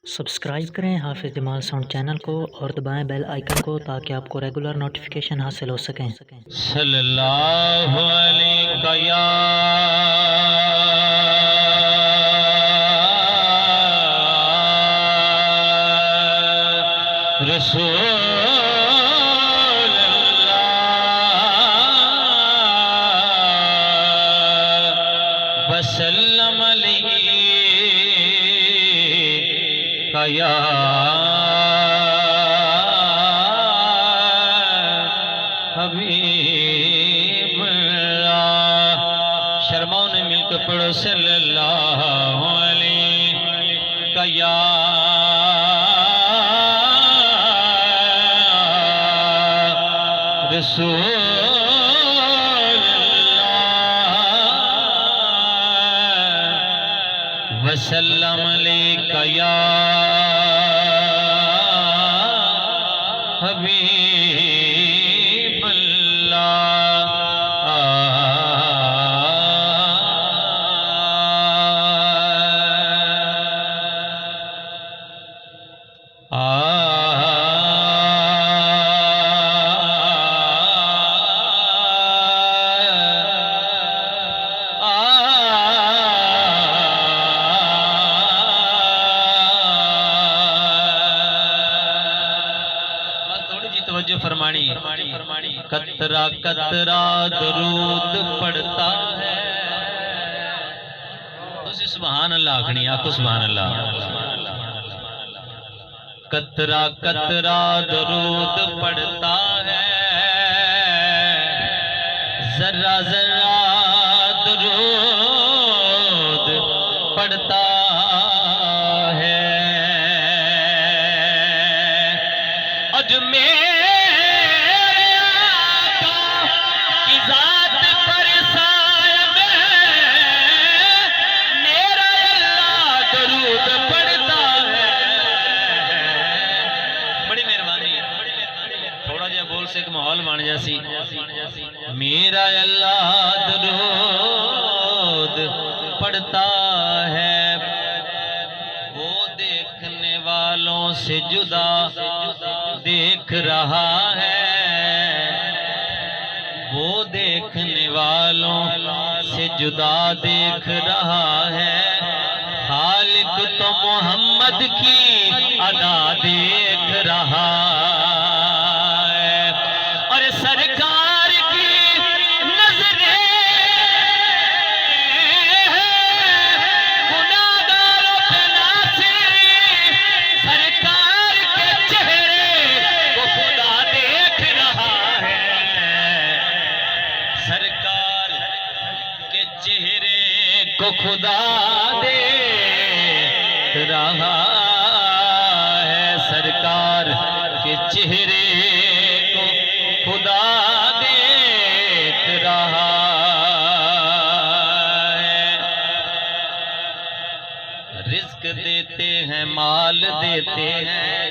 Subscribe करें हाफिज़ Jamal sound channel को और दबाएं बेल आइकन को ताकि आपको रेगुलर नोटिफिकेशन हासिल हो सकें। सल्लल्लाहु अलैहि या रसूल अल्लाह वसल्लम अलैका या हबीब अल्लाह। शर्माओं ने मिलकर पढ़ो सल्लल्लाहु अलैहि या रसूल अल्लाह वसल्लम अलैका या हबीब तवज्जो फरमानी। कतरा कतरा दरूद पढ़ता है। तुसी सुभान अल्लाह आखनी, आखो सुभान अल्लाह। कतरा कतरा दरूद पढ़ता है, जरा जरा दरूद पढ़ता है। अज एक माहौल बन जासी। मेरा अल्लाह दरूद पढ़ता है, वो देखने वालों से जुदा देख रहा है। वो देखने वालों से जुदा देख रहा है। खालिक तो मोहम्मद की अदा देख रहा और सरकार की नजरें गुनाहगारों पे नाज़िर। सरकार के चेहरे को खुदा देख रहा है। सरकार के चेहरे को खुदा देख रहा है। सरकार के चेहरे खुदा देख रहा है। रिज़्क देते हैं, माल देते हैं।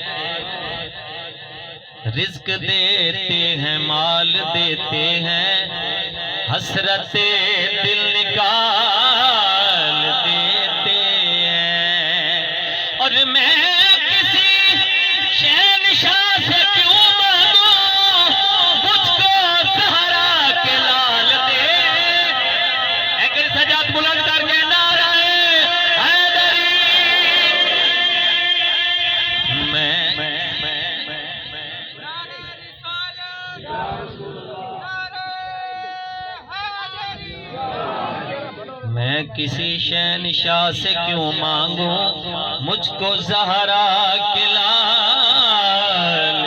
रिज़्क देते हैं, माल देते हैं। हसरते दिल निकाल देते हैं। और मैं किसी शहंशाह से क्यों बुलंद करके नाराए हैदरी। मैं किसी शहंशाह से क्यों मांगूं, मुझको ज़हरा के लाल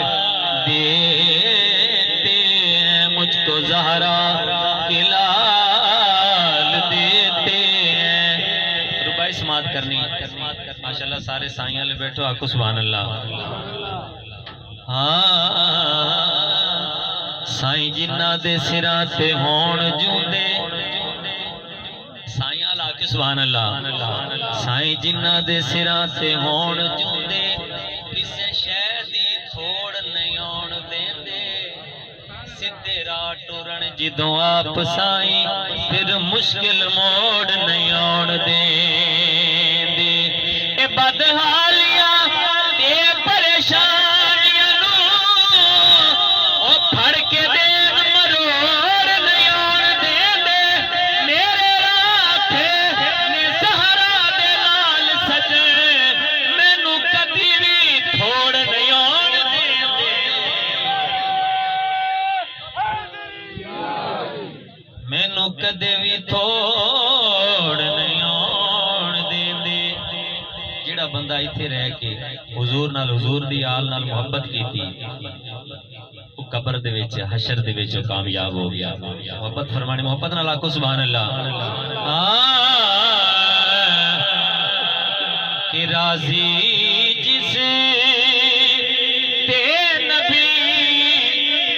देते हैं। मुझको ज़हरा के लाल देते हैं। रुबाई समात करनी माशाल्लाह। सारे साइयां ले बैठो, आको सुभान अल्लाह। हाँ साईं जिन्ना दे सिरां ते होण जूंदे, साइयां ला के सुभान अल्लाह। साईं जिन्ना दे सिरां ते होण जूंदे, किसे शै दी थोड़ नहीं आउण देंदे। सीधे राह टुरन जिदों आप साईं, फिर मुश्किल मोड़ नहीं आउण देंदे। ए बदहालियां اتھے رہ کے حضور نال حضور دی آل نال محبت کیتی وہ قبر دے وچ حشر دے وچ کامیاب ہو گیا محبت فرمانی محبت نال آکھو سبحان اللہ کہ راضی جس تے نبی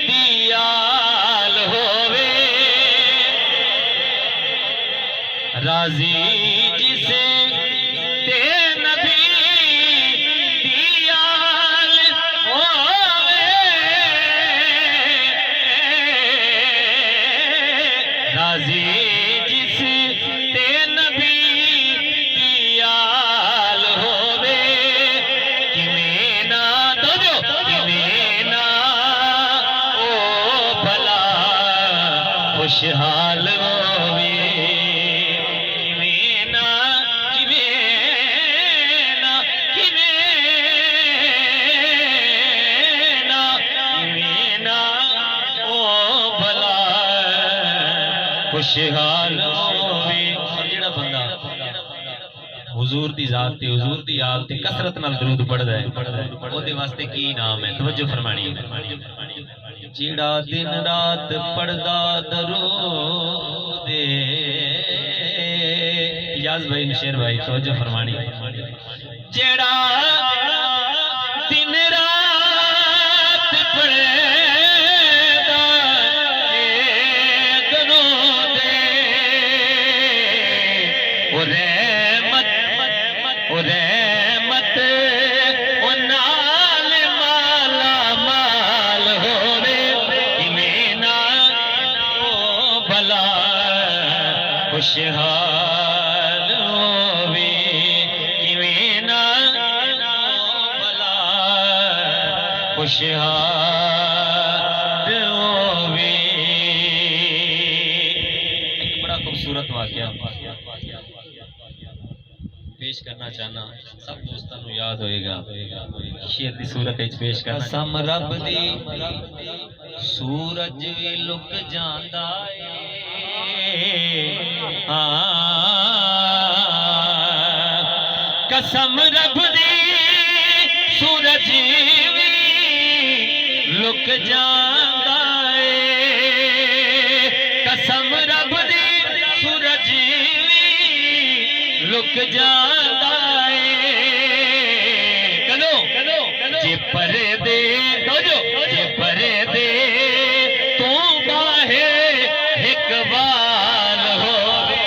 دی آل ہووے راضی جس تے نبی دی آل ہووے راضی جس تے نبی دی آل ہووے کیویں نہ توجہ کیویں نہ او بھلا خوشحال ہووے خوشحال ہووے اور جڑا بندہ حضور دی ذات تے حضور دی آل تے کثرت نال درود پڑھدا ہے او دے واسطے کی نام ہے توجہ فرمانی جڑا دن رات پڑھدا درود یاز بھائی نشیر بھائی توجہ فرمانی جڑا دن رات پڑھے رحمت او نال مالا مال ہووے کیویں نہ او بھلا خوشحال ہووے کیویں نہ او بھلا خوشحال ہووے ایک بڑا خوبصورت واقعہ پیش کرنا چاہنا سب دوستاں نو یاد ہوئے گا شیر دی صورت وچ پیش کرنا قسم رب دی سورج وی لک جاندا اے قسم رب دی سورج وی لک جاندا اے قسم رب دی سورج لک جاندا اے جے پردے جے پردے تو باہر اقبال ہووے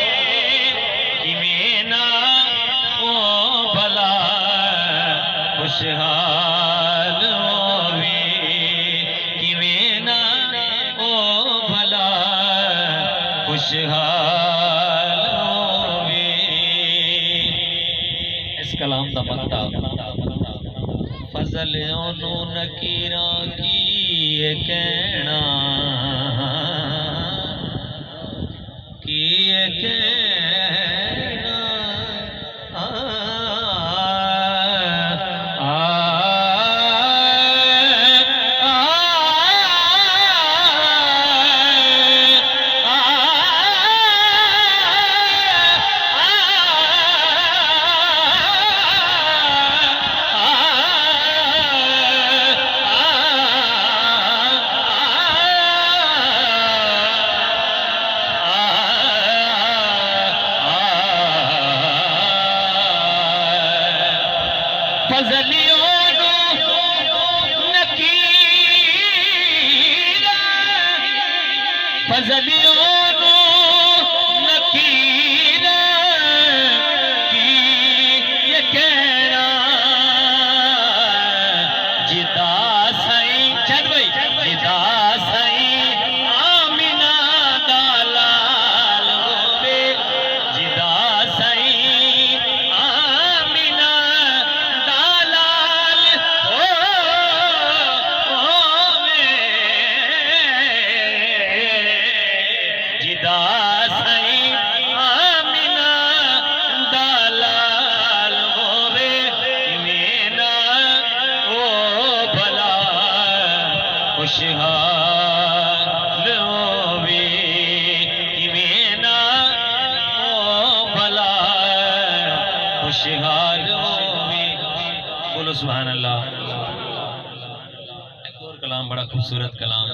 کیویں نہ او بھلا خوشحال ہووے کیویں نہ او بھلا خوشحال کلام دا مقطع فضل اونوں نکیراں کی کہنا کی کہنا خوشحال ہووے کیویں نہ او بھلا خوشحال ہووے بولو سبحان اللہ۔ ایک اور کلام بڑا خوبصورت کلام